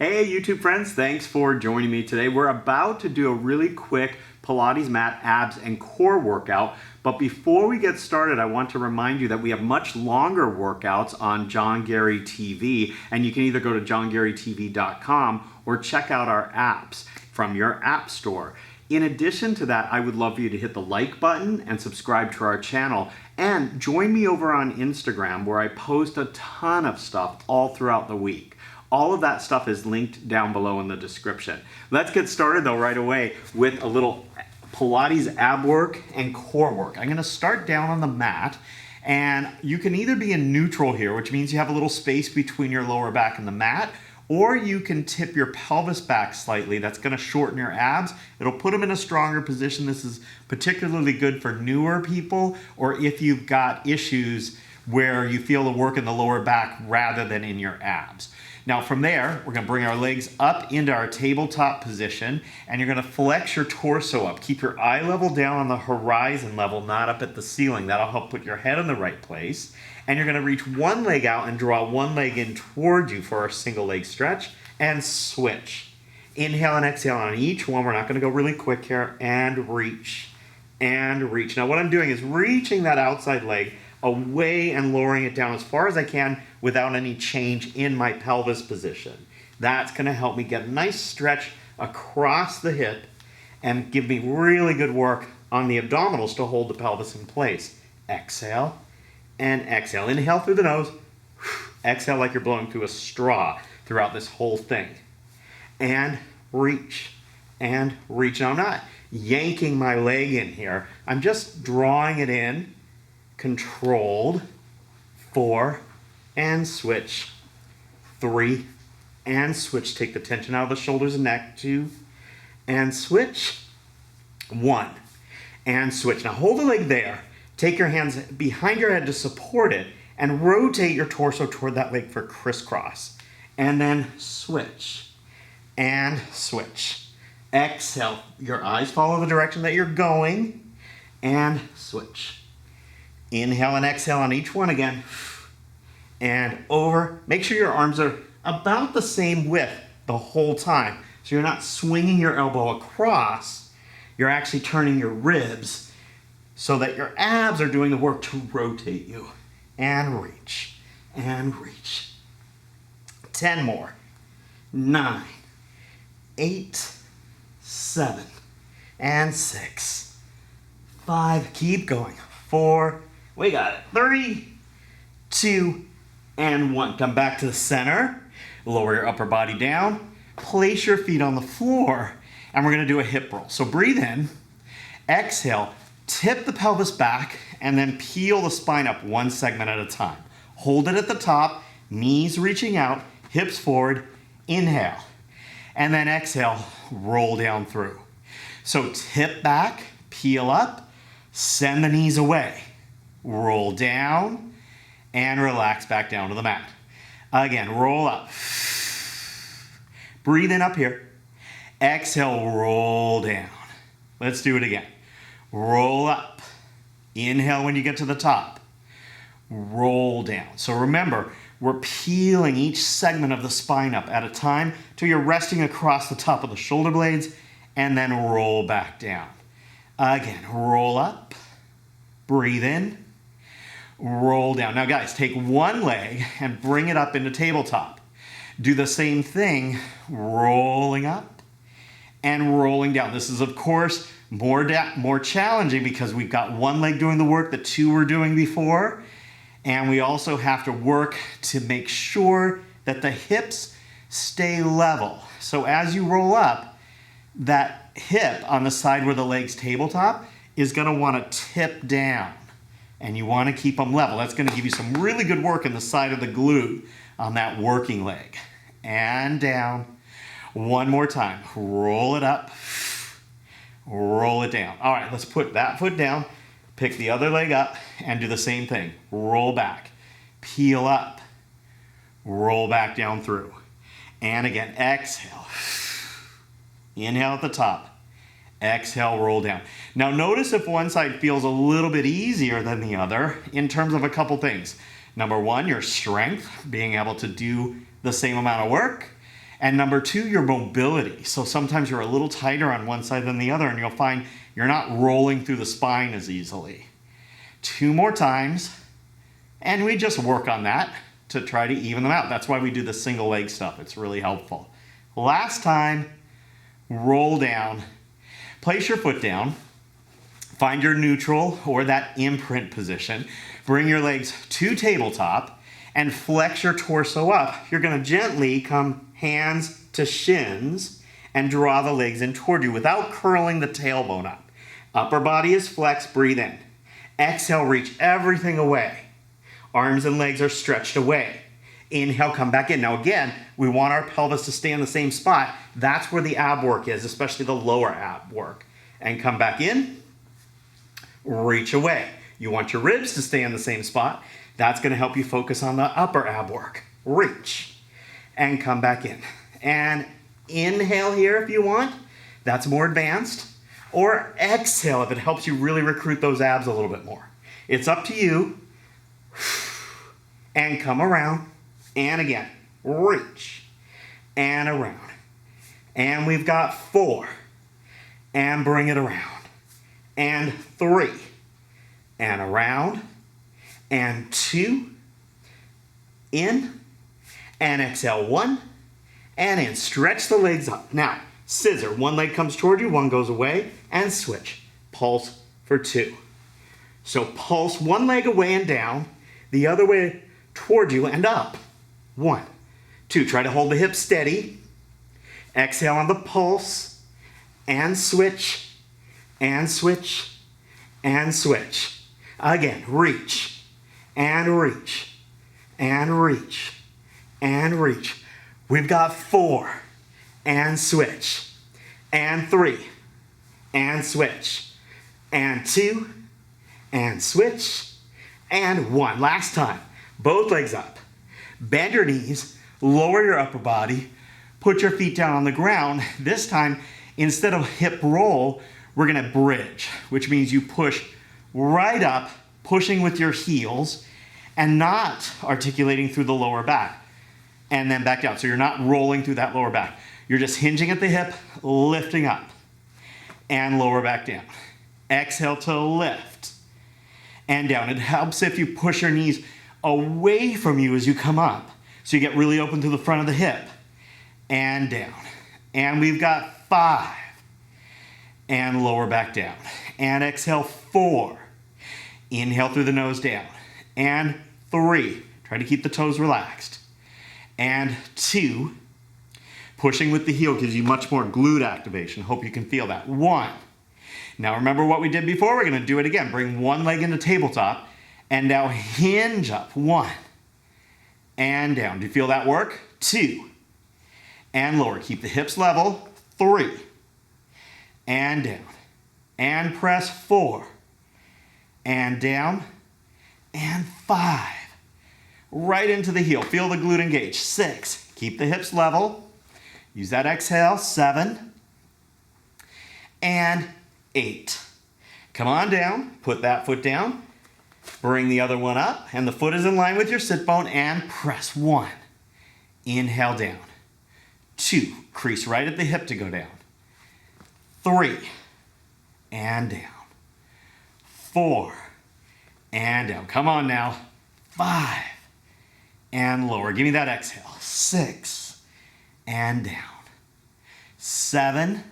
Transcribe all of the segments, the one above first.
Hey YouTube friends, thanks for joining me today. We're about to do a really quick Pilates mat, abs, and core workout. But before we get started, I want to remind you that we have much longer workouts on John Gary TV, and you can either go to johngarytv.com or check out our apps from your app store. In addition to that, I would love for you to hit the like button and subscribe to our channel, and join me over on Instagram where I post a ton of stuff all throughout the week. All of that stuff is linked down below in the description. Let's get started though right away with a little Pilates ab work and core work. I'm gonna start down on the mat, and you can either be in neutral here, which means you have a little space between your lower back and the mat, or you can tip your pelvis back slightly. That's gonna shorten your abs. It'll put them in a stronger position. This is particularly good for newer people, or if you've got issues where you feel the work in the lower back rather than in your abs. Now from there, we're gonna bring our legs up into our tabletop position, and you're gonna flex your torso up. Keep your eye level down on the horizon level, not up at the ceiling. That'll help put your head in the right place. And you're gonna reach one leg out and draw one leg in toward you for our single leg stretch, and switch. Inhale and exhale on each one. We're not gonna go really quick here. And reach, and reach. Now what I'm doing is reaching that outside leg away and lowering it down as far as I can without any change in my pelvis position. That's gonna help me get a nice stretch across the hip and give me really good work on the abdominals to hold the pelvis in place. Exhale and exhale. Inhale through the nose, exhale like you're blowing through a straw throughout this whole thing. And reach, and reach. Now I'm not yanking my leg in here, I'm just drawing it in. Controlled, 4, and switch, 3, and switch. Take the tension out of the shoulders and neck, 2, and switch, 1, and switch. Now hold the leg there. Take your hands behind your head to support it, and rotate your torso toward that leg for crisscross. And then switch, and switch. Exhale, your eyes follow the direction that you're going, and switch. Inhale and exhale on each one again. And over. Make sure your arms are about the same width the whole time. So you're not swinging your elbow across. You're actually turning your ribs so that your abs are doing the work to rotate you. And reach. And reach. 10 more. 9, 8, 7, and 6, 5. Keep going. 4. We got it. 3, 2, and 1. Come back to the center. Lower your upper body down. Place your feet on the floor. And we're going to do a hip roll. So breathe in. Exhale. Tip the pelvis back. And then peel the spine up one segment at a time. Hold it at the top. Knees reaching out. Hips forward. Inhale. And then exhale. Roll down through. So tip back. Peel up. Send the knees away. Roll down and relax back down to the mat. Again, roll up. Breathe in up here. Exhale, roll down. Let's do it again. Roll up. Inhale when you get to the top. Roll down. So remember, we're peeling each segment of the spine up at a time till you're resting across the top of the shoulder blades, and then roll back down. Again, roll up. Breathe in. Roll down. Now guys, take one leg and bring it up into tabletop. Do the same thing, rolling up and rolling down. This is of course more challenging because we've got one leg doing the work that two were doing before, and we also have to work to make sure that the hips stay level. So as you roll up, that hip on the side where the leg's tabletop is going to want to tip down. And you want to keep them level. That's going to give you some really good work in the side of the glute on that working leg. And down. One more time. Roll it up. Roll it down. All right, let's put that foot down. Pick the other leg up and do the same thing. Roll back. Peel up. Roll back down through. And again, exhale. Inhale at the top. Exhale, roll down. Now notice if one side feels a little bit easier than the other in terms of a couple things. Number one, your strength, being able to do the same amount of work. And number two, your mobility. So sometimes you're a little tighter on one side than the other, and you'll find you're not rolling through the spine as easily. 2 more times, and we just work on that to try to even them out. That's why we do the single leg stuff. It's really helpful. Last time, roll down. Place your foot down. Find your neutral or that imprint position. Bring your legs to tabletop and flex your torso up. You're going to gently come hands to shins and draw the legs in toward you without curling the tailbone up. Upper body is flexed, breathe in. Exhale, reach everything away. Arms and legs are stretched away. Inhale, come back in. Now again, we want our pelvis to stay in the same spot. That's where the ab work is, especially the lower ab work. And come back in, reach away. You want your ribs to stay in the same spot. That's going to help you focus on the upper ab work. Reach and come back in. And inhale here if you want. That's more advanced. Or exhale if it helps you really recruit those abs a little bit more. It's up to you. And come around. And again, reach. And around. And we've got 4. And bring it around. And 3. And around. And 2. In. And exhale, 1. And in. Stretch the legs up. Now, scissor. One leg comes toward you, one goes away, and switch. Pulse for 2. So pulse one leg away and down, the other way toward you and up. 1, 2. Try to hold the hips steady. Exhale on the pulse, and switch, and switch, and switch. Again, reach, and reach, and reach, and reach. We've got 4, and switch, and 3, and switch, and 2, and switch, and 1. Last time, both legs up. Bend your knees, lower your upper body, put your feet down on the ground. This time, instead of hip roll, we're gonna bridge, which means you push right up, pushing with your heels, and not articulating through the lower back, and then back down. So you're not rolling through that lower back. You're just hinging at the hip, lifting up, and lower back down. Exhale to lift, and down. It helps if you push your knees away from you as you come up, so you get really open to the front of the hip, and down. And we've got 5, and lower back down. And exhale, 4. Inhale through the nose down. And 3. Try to keep the toes relaxed. And 2. Pushing with the heel gives you much more glute activation. Hope you can feel that. 1. Now remember what we did before? We're going to do it again. Bring one leg into tabletop. And now hinge up. 1. And down. Do you feel that work? 2. And lower. Keep the hips level. 3. And down. And press 4. And down. And 5. Right into the heel. Feel the glute engage. 6. Keep the hips level. Use that exhale. 7. And 8. Come on down. Put that foot down. Bring the other one up. And the foot is in line with your sit bone. And press 1. Inhale down. 2. Crease right at the hip to go down. 3. And down. 4. And down. Come on now. 5. And lower. Give me that exhale. 6. And down. 7.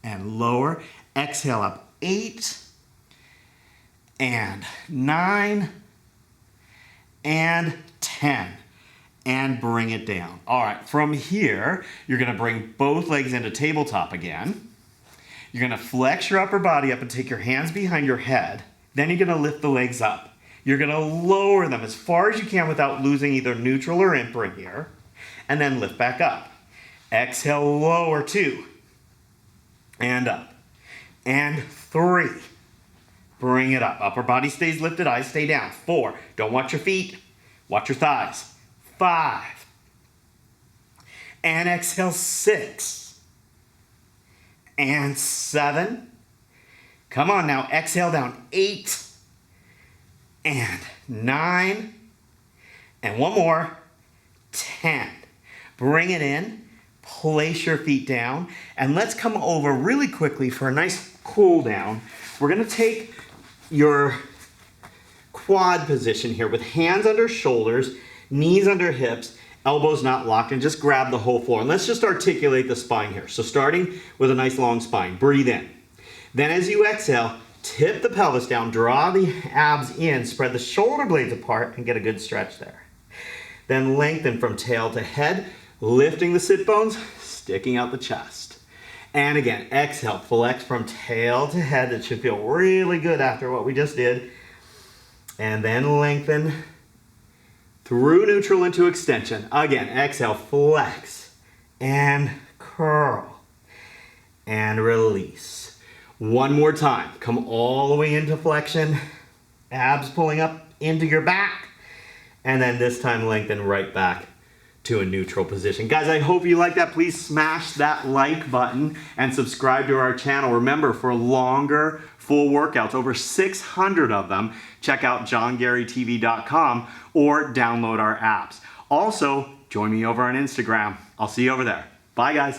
And lower. Exhale up. 8. And 9. And 10. And bring it down. All right, from here, you're gonna bring both legs into tabletop again. You're gonna flex your upper body up and take your hands behind your head. Then you're gonna lift the legs up. You're gonna lower them as far as you can without losing either neutral or imprint here. And then lift back up. Exhale, lower 2. And up. And 3. Bring it up. Upper body stays lifted, eyes stay down. 4. Don't watch your feet. Watch your thighs. 5. And exhale, 6. And 7. Come on now, exhale down. 8. And 9. And one more. 10. Bring it in. place your feet down, and let's come over really quickly for a nice cool down. We're gonna take your quad position here with hands under shoulders, knees under hips, elbows not locked, and just grab the whole floor. And let's just articulate the spine here. So starting with a nice long spine, breathe in. Then as you exhale, tip the pelvis down, draw the abs in, spread the shoulder blades apart, and get a good stretch there. Then lengthen from tail to head, lifting the sit bones, sticking out the chest. And again, exhale, flex from tail to head. That should feel really good after what we just did. And then lengthen through neutral into extension. Again, exhale, flex and curl and release. One more time. Come all the way into flexion, abs pulling up into your back, and then this time lengthen right back to a neutral position. Guys, I hope you like that. Please smash that like button and subscribe to our channel. Remember, for longer full workouts, over 600 of them, check out johngarytv.com or download our apps. Also, join me over on Instagram. I'll see you over there. Bye, guys.